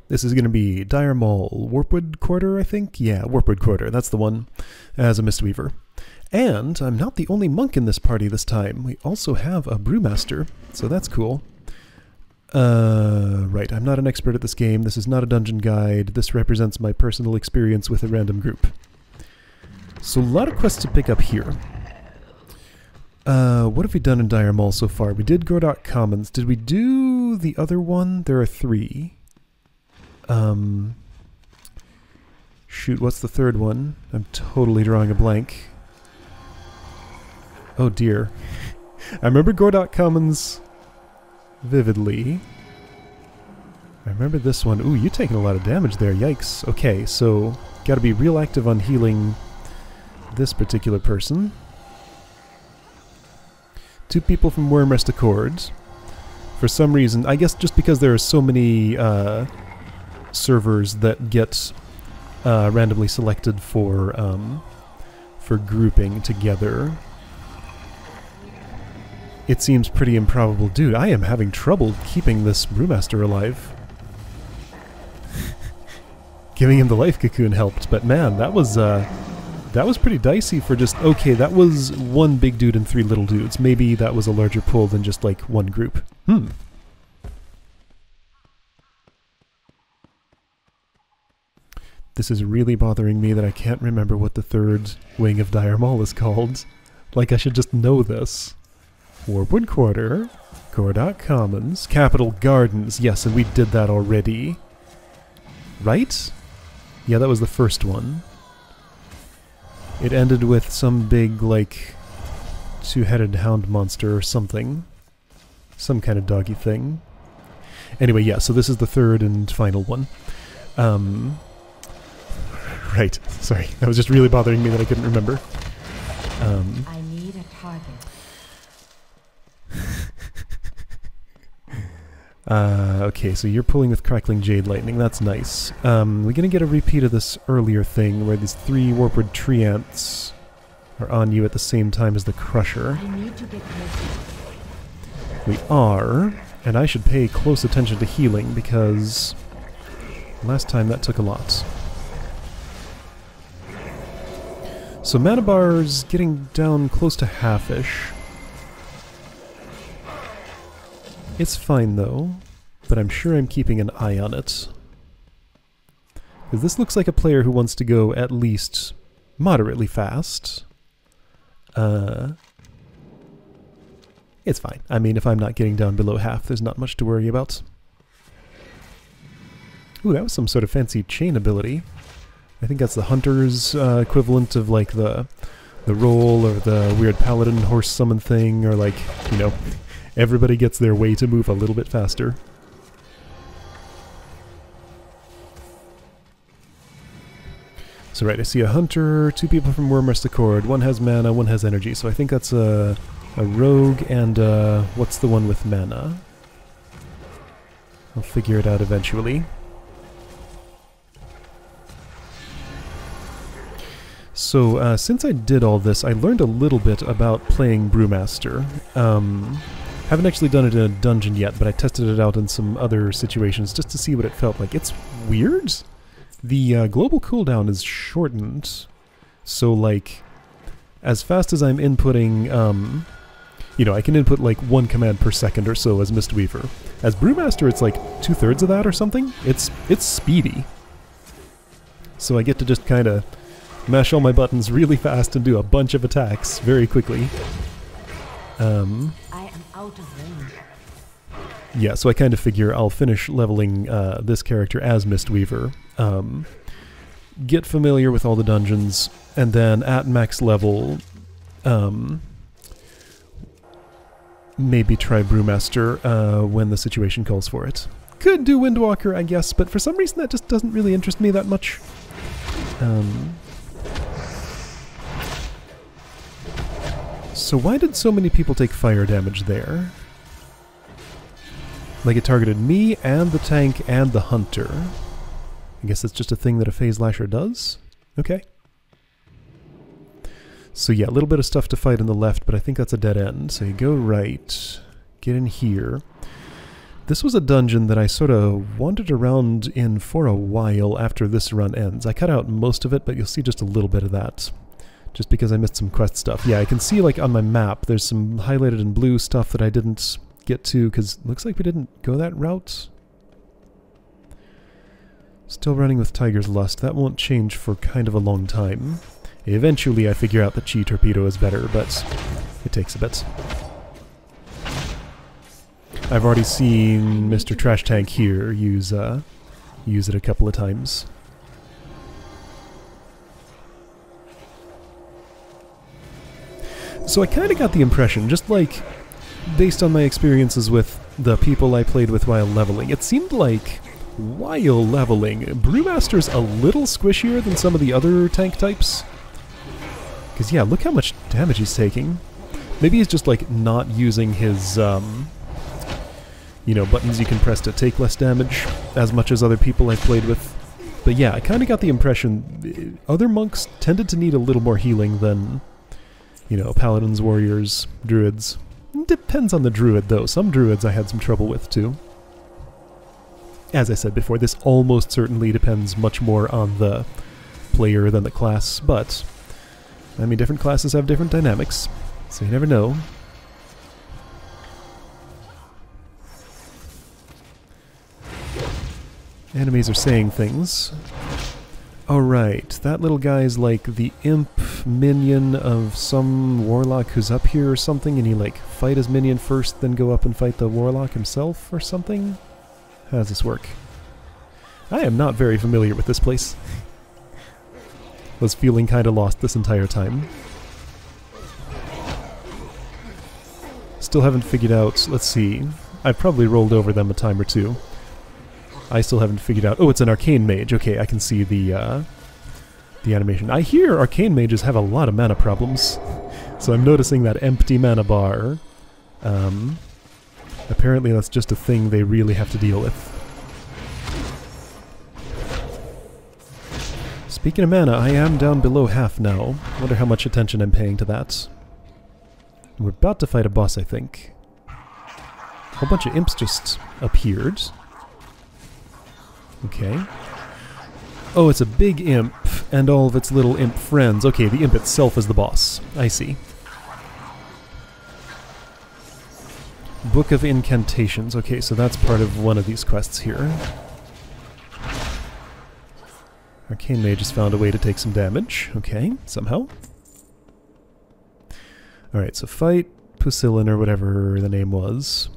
This is going to be Dire Mall Warpwood Quarter, I think? Yeah, Warpwood Quarter, that's the one, as a Mistweaver. And I'm not the only monk in this party this time. We also have a brewmaster, so that's cool. Right, I'm not an expert at this game. This is not a dungeon guide. This represents my personal experience with a random group. So a lot of quests to pick up here. What have we done in Dire Mall so far? We did Gordok Commons. Did we do the other one? There are 3. Shoot, what's the third one? I'm totally drawing a blank. Oh dear. I remember Gordok Commons vividly. I remember this one. Ooh, you're taking a lot of damage there. Yikes. Okay, so gotta be real active on healing this particular person. 2 people from Wormrest Accord. For some reason, I guess just because there are so many servers that get randomly selected for grouping together, it seems pretty improbable. Dude, I am having trouble keeping this brewmaster alive. Giving him the life cocoon helped, but man, that was pretty dicey for just, okay, that was 1 big dude and 3 little dudes. Maybe that was a larger pull than just like 1 group. This is really bothering me that I can't remember what the 3rd wing of Dire Mall is called. Like I should just know this. Warpwood Quarter, Gordok Commons, Capital Gardens. Yes, and we did that already. Right? Yeah, that was the first one. It ended with some big, like, 2-headed hound monster or something. Some kind of doggy thing. Anyway, yeah, so this is the 3rd and final one. Right, sorry. That was just really bothering me that I couldn't remember. I need a target. Okay, so you're pulling with Crackling Jade Lightning. That's nice. We're gonna get a repeat of this earlier thing where these 3 Warpwood tree ants are on you at the same time as the Crusher. I need to get closer. We are, and I should pay close attention to healing because last time that took a lot. So mana bar's getting down close to half-ish. It's fine though, but I'm sure I'm keeping an eye on it. Because this looks like a player who wants to go at least moderately fast. It's fine. I mean, if I'm not getting down below half, there's not much to worry about. Ooh, that was some sort of fancy chain ability. I think that's the hunter's equivalent of like the roll or the weird paladin horse summon thing, or like, you know, everybody gets their way to move a little bit faster. So right, I see a hunter, 2 people from Wormrest Accord, 1 has mana, 1 has energy, so I think that's a rogue and what's the one with mana? I'll figure it out eventually. So, since I did all this, I learned a little bit about playing Brewmaster. Haven't actually done it in a dungeon yet, but I tested it out in some other situations just to see what it felt like. It's weird. The global cooldown is shortened, so like, as fast as I'm inputting, you know, I can input like 1 command per second or so as Mistweaver. As Brewmaster, it's like 2/3 of that or something. It's speedy. So I get to just kind of mash all my buttons really fast and do a bunch of attacks very quickly. I am out of range. Yeah, so I kind of figure I'll finish leveling this character as Mistweaver, get familiar with all the dungeons, and then at max level, maybe try Brewmaster when the situation calls for it. Could do Windwalker, I guess, but for some reason that just doesn't really interest me that much. So why did so many people take fire damage there? Like it targeted me and the tank and the hunter. I guess that's just a thing that a Phase Lasher does? Okay. So yeah, a little bit of stuff to fight on the left, but I think that's a dead end. So you go right, get in here. This was a dungeon that I sort of wandered around in for a while after this run ends. I cut out most of it, but you'll see just a little bit of that. Just because I missed some quest stuff. Yeah, I can see like on my map, there's some highlighted in blue stuff that I didn't get to, because it looks like we didn't go that route. Still running with Tiger's Lust. That won't change for kind of a long time. Eventually I figure out that Chi Torpedo is better, but it takes a bit. I've already seen Mr. Trash Tank here use it a couple of times. So I kind of got the impression, just like based on my experiences with the people I played with while leveling, it seemed like while leveling, Brewmaster's a little squishier than some of the other tank types. Because yeah, look how much damage he's taking. Maybe he's just like not using his you know, buttons you can press to take less damage as much as other people I've played with. But yeah, I kind of got the impression other monks tended to need a little more healing than, you know, paladins, warriors, druids. Depends on the druid though. Some druids I had some trouble with too. As I said before, this almost certainly depends much more on the player than the class, but I mean, different classes have different dynamics, so you never know. Enemies are saying things. Oh right, that little guy's like the imp minion of some warlock who's up here or something, and you like fight his minion first, then go up and fight the warlock himself or something? How does this work? I am not very familiar with this place. Was feeling kinda lost this entire time. Still haven't figured out, let's see, I've probably rolled over them a time or two. I still haven't figured out... Oh, it's an arcane mage. Okay, I can see the animation. I hear arcane mages have a lot of mana problems. So I'm noticing that empty mana bar. Apparently that's just a thing they really have to deal with. Speaking of mana, I am down below half now. Wonder how much attention I'm paying to that. We're about to fight a boss, I think. A whole bunch of imps just appeared. Okay. Oh, it's a big imp, and all of its little imp friends. Okay, the imp itself is the boss. I see. Book of Incantations. Okay, so that's part of one of these quests here. Arcane Mage has found a way to take some damage. Okay, somehow. Alright, so fight Pusillin or whatever the name was.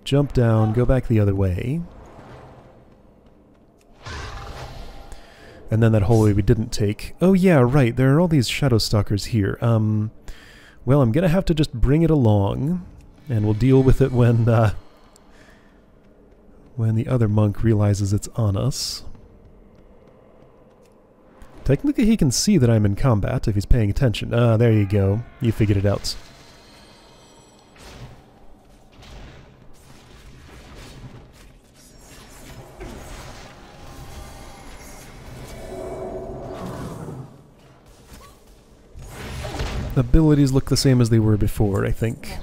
Jump down, go back the other way. And then that hallway we didn't take. Oh yeah, right, there are all these Shadow Stalkers here. Well, I'm gonna have to just bring it along, and we'll deal with it when the other monk realizes it's on us. Technically he can see that I'm in combat if he's paying attention. Ah, there you go. You figured it out. Abilities look the same as they were before, I think.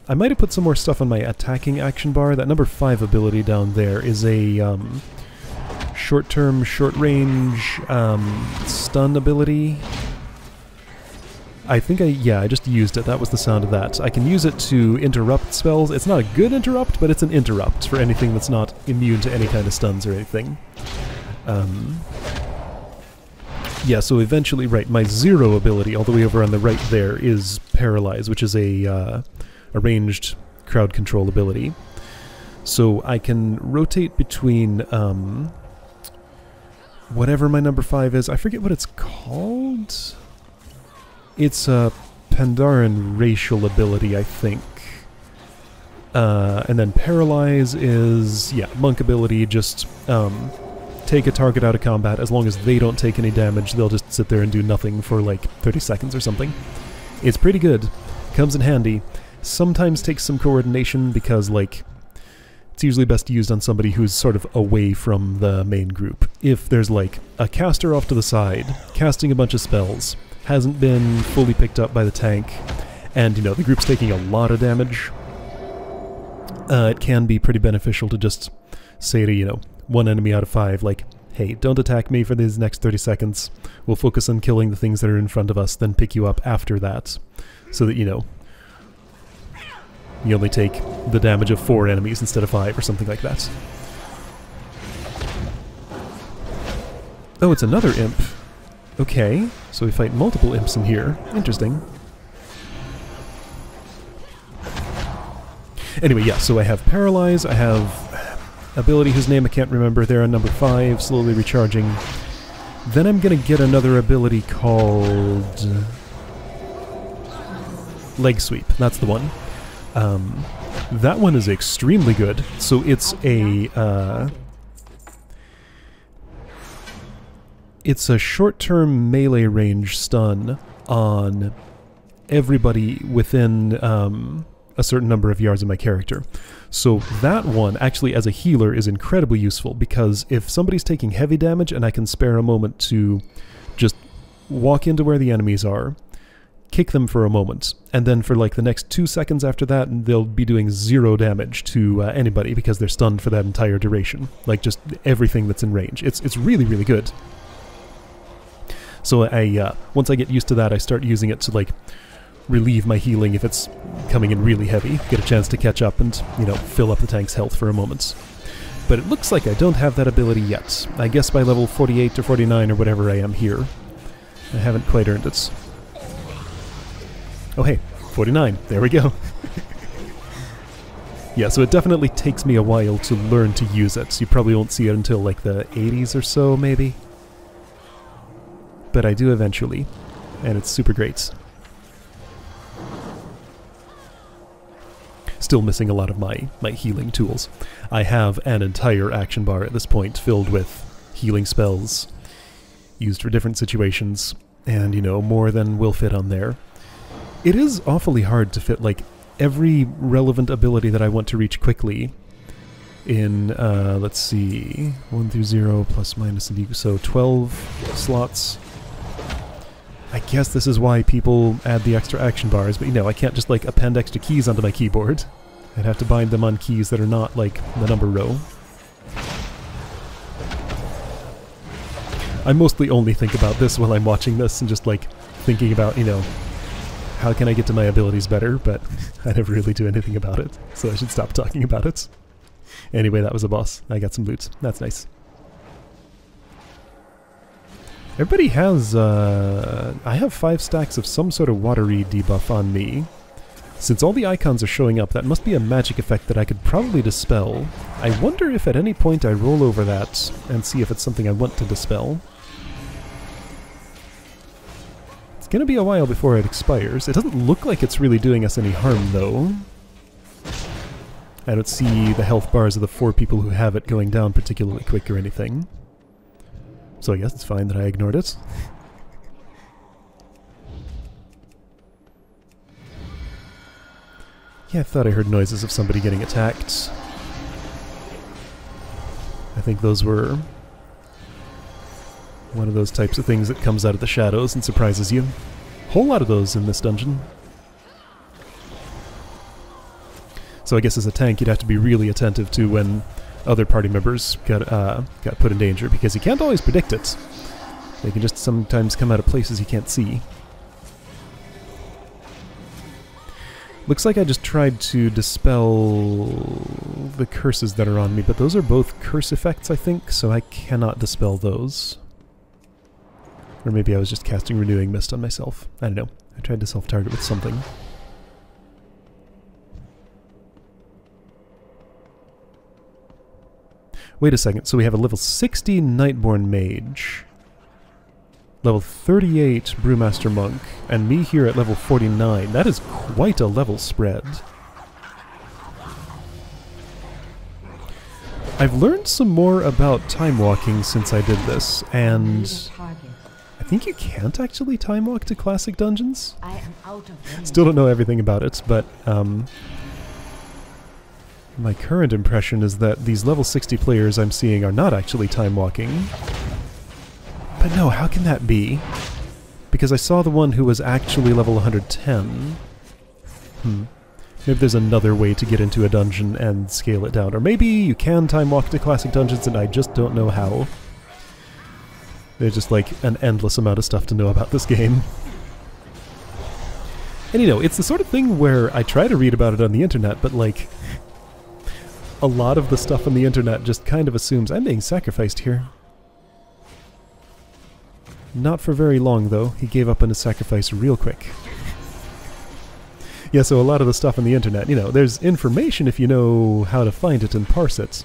I might have put some more stuff on my attacking action bar. That number 5 ability down there is a short-term, short-range stun ability. I think I just used it. That was the sound of that. I can use it to interrupt spells. It's not a good interrupt, but it's an interrupt for anything that's not immune to any kind of stuns or anything. Yeah, so eventually, right, my 0 ability, all the way over on the right there, is Paralyze, which is a ranged crowd control ability. So I can rotate between whatever my number 5 is. I forget what it's called. It's a Pandaren racial ability, I think. And then Paralyze is, yeah, monk ability, just take a target out of combat. As long as they don't take any damage, they'll just sit there and do nothing for like 30 seconds or something. It's pretty good. Comes in handy. Sometimes takes some coordination because, like, it's usually best used on somebody who's sort of away from the main group. If there's like a caster off to the side, casting a bunch of spells, hasn't been fully picked up by the tank, and, you know, the group's taking a lot of damage, it can be pretty beneficial to just say to, you know, one enemy out of 5, like, hey, don't attack me for these next 30 seconds. We'll focus on killing the things that are in front of us, then pick you up after that. So that, you know, you only take the damage of 4 enemies instead of 5 or something like that. Oh, it's another imp. Okay, so we fight multiple imps in here. Interesting. Anyway, yeah, so I have Paralyze, I have ability whose name I can't remember, they're on number 5, slowly recharging. Then I'm gonna get another ability called Leg Sweep, that's the one. That one is extremely good, so it's a short-term melee range stun on everybody within a certain number of yards of my character. So that one, actually as a healer, is incredibly useful, because if somebody's taking heavy damage and I can spare a moment to just walk into where the enemies are, kick them for a moment, and then for like the next 2 seconds after that, they'll be doing 0 damage to anybody because they're stunned for that entire duration. Like, just everything that's in range. It's really, really good. So once I get used to that, I start using it to, like, relieve my healing if it's coming in really heavy, get a chance to catch up and, you know, fill up the tank's health for a moment. But it looks like I don't have that ability yet. I guess by level 48 or 49 or whatever I am here, I haven't quite earned it. Oh hey, 49, there we go. Yeah, so it definitely takes me a while to learn to use it. You probably won't see it until like the 80s or so, maybe. But I do eventually, and it's super great. Still missing a lot of my healing tools. I have an entire action bar at this point filled with healing spells used for different situations, and, you know, more than will fit on there. It is awfully hard to fit, like, every relevant ability that I want to reach quickly in, let's see, 1 through 0, plus, minus, and equal, so 12 slots. I guess this is why people add the extra action bars, but, you know, I can't just, like, append extra keys onto my keyboard. I'd have to bind them on keys that are not, like, the number row. I mostly only think about this while I'm watching this and just, like, thinking about, you know, how can I get to my abilities better, but I never really do anything about it, so I should stop talking about it. Anyway, that was a boss. I got some loot. That's nice. Everybody has, I have 5 stacks of some sort of watery debuff on me. Since all the icons are showing up, that must be a magic effect that I could probably dispel. I wonder if at any point I roll over that and see if it's something I want to dispel. It's gonna be a while before it expires. It doesn't look like it's really doing us any harm, though. I don't see the health bars of the 4 people who have it going down particularly quick or anything. So I guess it's fine that I ignored it. Yeah, I thought I heard noises of somebody getting attacked. I think those were one of those types of things that comes out of the shadows and surprises you. Whole lot of those in this dungeon. So I guess as a tank you'd have to be really attentive to when other party members got put in danger, because you can't always predict it. They can just sometimes come out of places you can't see. Looks like I just tried to dispel the curses that are on me, but those are both curse effects, I think, so I cannot dispel those. Or maybe I was just casting Renewing Mist on myself. I don't know. I tried to self-target with something. Wait a second, so we have a level 60 Nightborn Mage, level 38 Brewmaster Monk, and me here at level 49. That is quite a level spread. I've learned some more about time walking since I did this, and I think you can't actually time walk to classic dungeons. Still don't know everything about it, but my current impression is that these level 60 players I'm seeing are not actually time walking. But no, how can that be? Because I saw the one who was actually level 110. Maybe there's another way to get into a dungeon and scale it down. Or maybe you can time walk to classic dungeons and I just don't know how. There's just like an endless amount of stuff to know about this game. And you know, it's the sort of thing where I try to read about it on the internet, but like, a lot of the stuff on the internet just kind of assumes I'm being sacrificed here. Not for very long, though. He gave up on his sacrifice real quick. Yeah, so a lot of the stuff on the internet, you know, there's information if you know how to find it and parse it.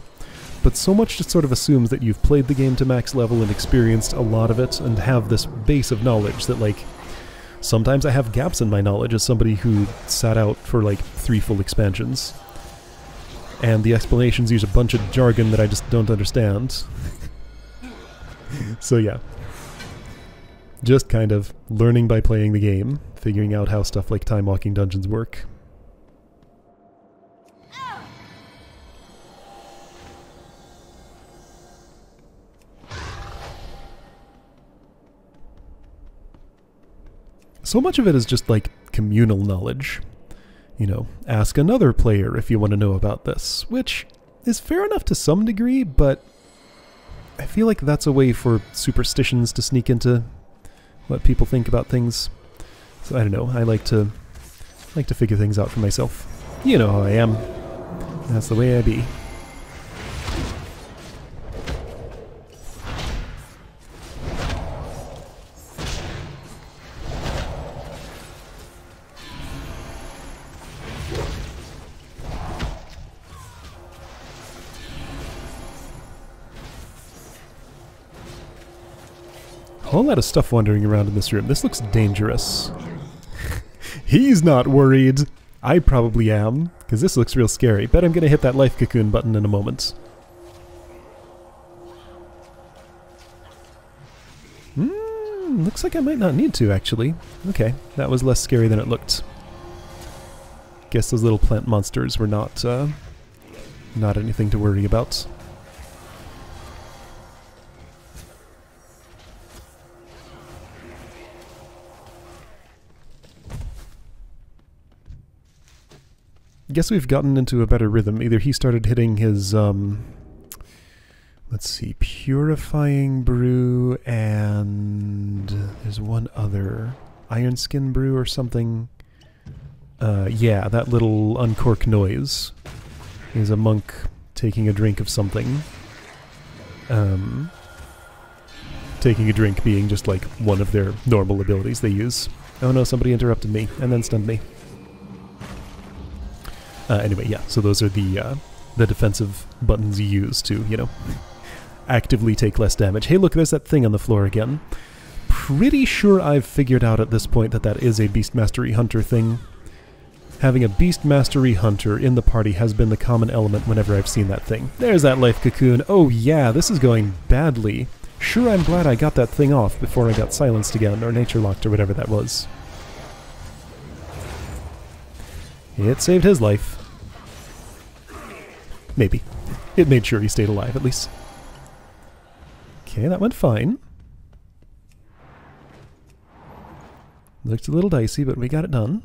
But so much just sort of assumes that you've played the game to max level and experienced a lot of it and have this base of knowledge that, like, sometimes I have gaps in my knowledge as somebody who sat out for, like, 3 full expansions. And the explanations use a bunch of jargon that I just don't understand. So yeah. Just kind of learning by playing the game, figuring out how stuff like time walking dungeons work. So much of it is just like communal knowledge. You know, ask another player if you want to know about this, which is fair enough to some degree, but I feel like that's a way for superstitions to sneak into what people think about things. So I don't know, I like to figure things out for myself. You know how I am. That's the way I be. A whole lot of stuff wandering around in this room. This looks dangerous. He's not worried. I probably am, because this looks real scary. Bet I'm going to hit that life cocoon button in a moment. Looks like I might not need to, actually. Okay, that was less scary than it looked. Guess those little plant monsters were not anything to worry about. Guess we've gotten into a better rhythm. Either he started hitting his, let's see, Purifying Brew, and there's one other, Iron Skin Brew or something. Yeah, that little uncork noise is a monk taking a drink of something. Taking a drink being just like one of their normal abilities they use. Oh no, somebody interrupted me and then stunned me. Anyway, yeah, so those are the defensive buttons you use to, you know, actively take less damage. Hey, look, there's that thing on the floor again. Pretty sure I've figured out at this point that that is a Beast Mastery Hunter thing. Having a Beast Mastery Hunter in the party has been the common element whenever I've seen that thing. There's that life cocoon. Oh yeah, this is going badly. Sure, I'm glad I got that thing off before I got silenced again, or nature locked, or whatever that was. It saved his life. Maybe. It made sure he stayed alive, at least. Okay, that went fine. Looked a little dicey, but we got it done.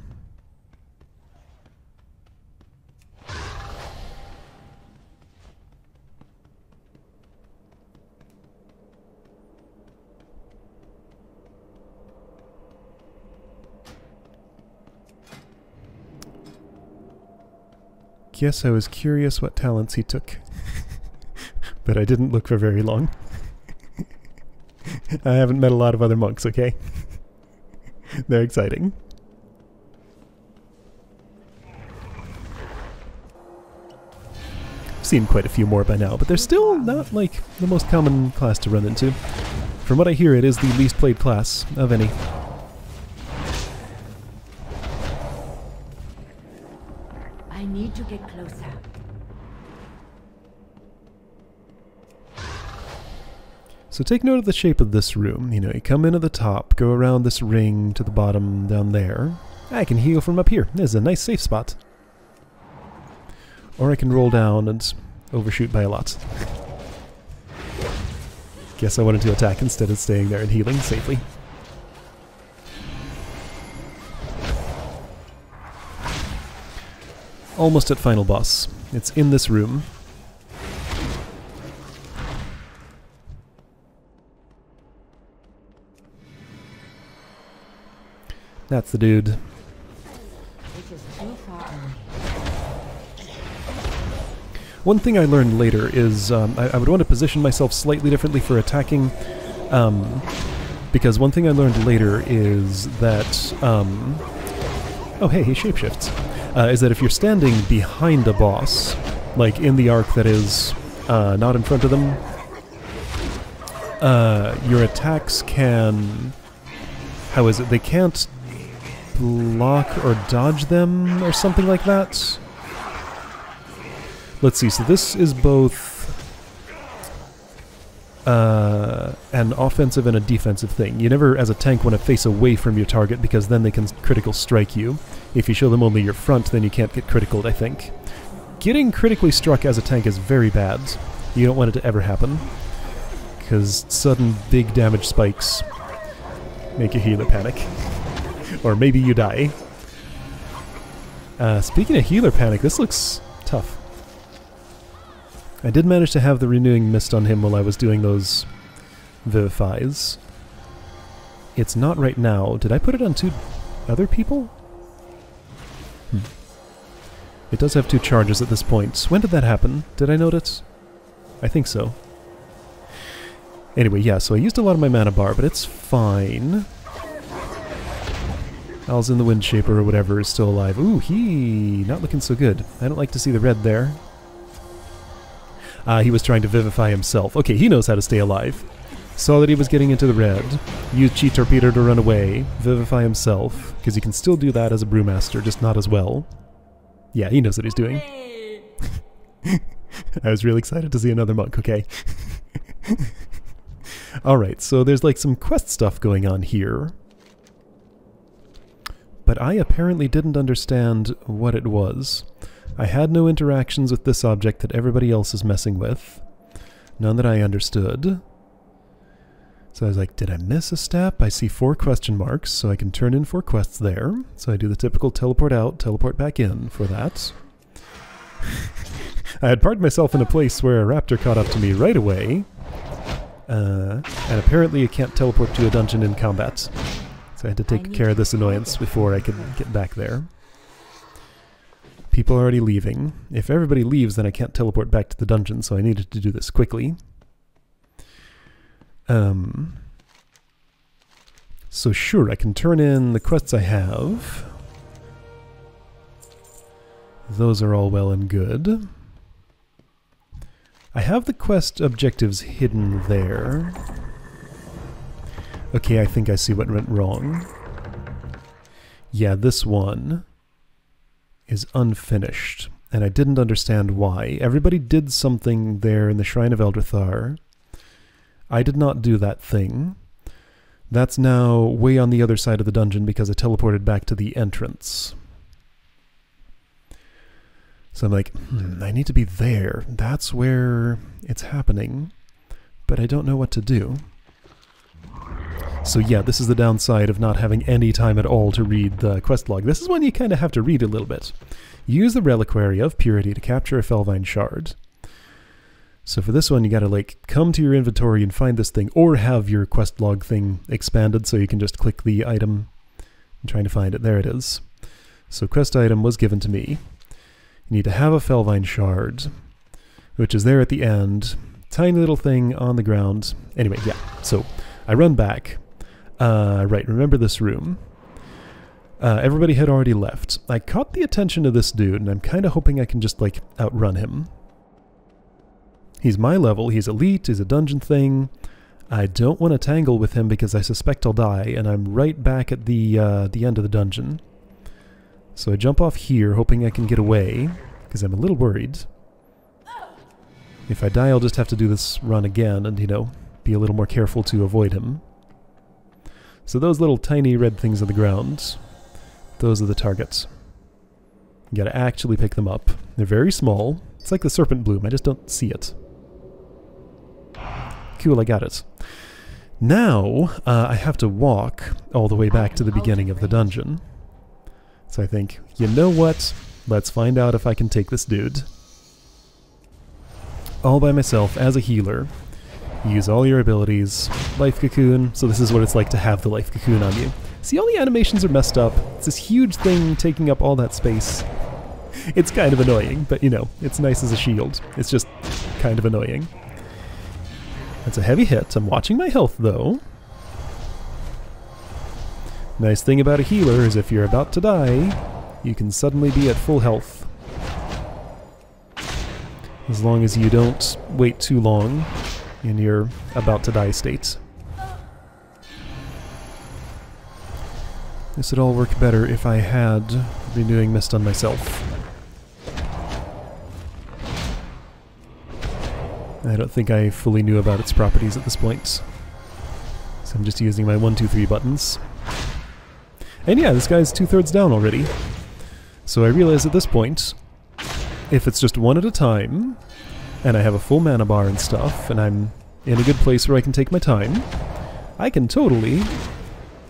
Guess I was curious what talents he took. But I didn't look for very long. I haven't met a lot of other monks, okay? They're exciting. I've seen quite a few more by now, but they're still not, like, the most common class to run into. From what I hear, it is the least played class of any. I need to get closer. So take note of the shape of this room. You know, you come in at the top, go around this ring to the bottom down there. I can heal from up here. This is a nice safe spot. Or I can roll down and overshoot by a lot. Guess I wanted to attack instead of staying there and healing safely. almost at final boss. It's in this room. That's the dude. Which is too far away. One thing I learned later is I would want to position myself slightly differently for attacking, because one thing I learned later is that, oh hey, he shapeshifts, is that if you're standing behind a boss, like in the arc that is not in front of them, your attacks can, how is it, they can't block or dodge them or something like that. Let's see, so this is both an offensive and a defensive thing. You never, as a tank, want to face away from your target because then they can critical strike you. If you show them only your front, then you can't get criticaled, I think. Getting critically struck as a tank is very bad. You don't want it to ever happen, because sudden big damage spikes make your healer panic. Or maybe you die. Speaking of healer panic, this looks tough. I did manage to have the renewing mist on him while I was doing those vivifies. It's not right now. Did I put it on 2 other people? It does have 2 charges at this point. When did that happen? Did I note it? I think so. Anyway, yeah, so I used a lot of my mana bar, but it's fine. Al's in the Wind Shaper or whatever is still alive. Ooh, he not looking so good. I don't like to see the red there. He was trying to vivify himself. Okay, he knows how to stay alive. Saw that he was getting into the red. Used Chi Torpedo to run away. Vivify himself. Because he can still do that as a Brewmaster, just not as well. Yeah, he knows what he's doing. I was really excited to see another monk, okay? Alright, so there's like some quest stuff going on here. But I apparently didn't understand what it was. I had no interactions with this object that everybody else is messing with. None that I understood. So I was like, did I miss a step? I see 4 question marks, so I can turn in 4 quests there. So I do the typical teleport out, teleport back in for that. I had parked myself in a place where a raptor caught up to me right away. And apparently you can't teleport to a dungeon in combat. So I had to take care of this annoyance before I could get back there. People are already leaving. If everybody leaves, then I can't teleport back to the dungeon, so I needed to do this quickly. So sure, I can turn in the quests I have. Those are all well and good. I have the quest objectives hidden there. Okay, I think I see what went wrong. Yeah, this one is unfinished, and I didn't understand why. Everybody did something there in the Shrine of Eldrathar. I did not do that thing. That's now way on the other side of the dungeon because I teleported back to the entrance. So I'm like, I need to be there. That's where it's happening, but I don't know what to do. So yeah, this is the downside of not having any time at all to read the quest log. This is when you kind of have to read a little bit. Use the Reliquary of Purity to capture a Felvine Shard. So for this one, you gotta like come to your inventory and find this thing, or have your quest log thing expanded so you can just click the item. I'm trying to find it. There it is. So quest item was given to me. You need to have a Felvine Shard, which is there at the end. Tiny little thing on the ground. Anyway, yeah. So I run back. Right, remember this room. Everybody had already left. I caught the attention of this dude, and I'm kind of hoping I can just, like, outrun him. He's my level, he's elite, he's a dungeon thing. I don't want to tangle with him because I suspect I'll die, and I'm right back at the end of the dungeon. So I jump off here, hoping I can get away, because I'm a little worried. If I die, I'll just have to do this run again and, you know, be a little more careful to avoid him. So those little tiny red things on the ground, those are the targets. You gotta actually pick them up. They're very small. It's like the serpent bloom, I just don't see it. Cool, I got it. Now, I have to walk all the way back to the beginning of the dungeon. So I think, you know what? Let's find out if I can take this dude. All by myself as a healer. Use all your abilities. Life cocoon. So this is what it's like to have the life cocoon on you. See, all the animations are messed up. It's this huge thing taking up all that space. It's kind of annoying, but you know, it's nice as a shield. It's just kind of annoying. That's a heavy hit. I'm watching my health, though. Nice thing about a healer is if you're about to die, you can suddenly be at full health. As long as you don't wait too long in your about to die state. This would all work better if I had renewing mist on myself. I don't think I fully knew about its properties at this point. So I'm just using my 1, 2, 3 buttons. And yeah, this guy's 2/3 down already. So I realize at this point, if it's just one at a time, and I have a full mana bar and stuff, and I'm in a good place where I can take my time, I can totally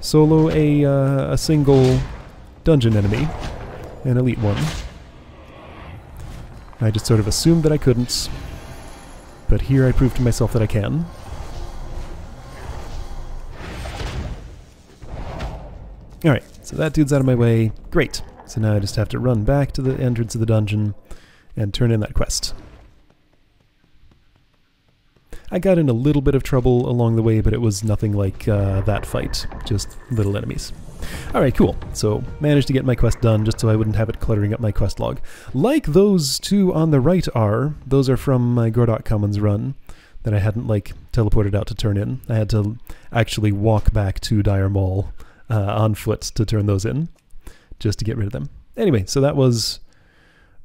solo a single dungeon enemy, an elite one. I just sort of assumed that I couldn't, but here I proved to myself that I can. Alright, so that dude's out of my way. Great. So now I just have to run back to the entrance of the dungeon and turn in that quest. I got in a little bit of trouble along the way, but it was nothing like that fight. Just little enemies. Alright, cool. So, managed to get my quest done just so I wouldn't have it cluttering up my quest log. Like those two on the right are, those are from my Gordok Commons run that I hadn't, like, teleported out to turn in. I had to actually walk back to Dire Mall on foot to turn those in, just to get rid of them. Anyway, so that was...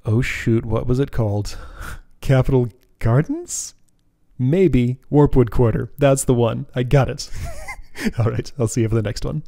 oh shoot, what was it called? Capital Gardens? Maybe Warpwood Quarter. That's the one. I got it. Alright, I'll see you for the next one.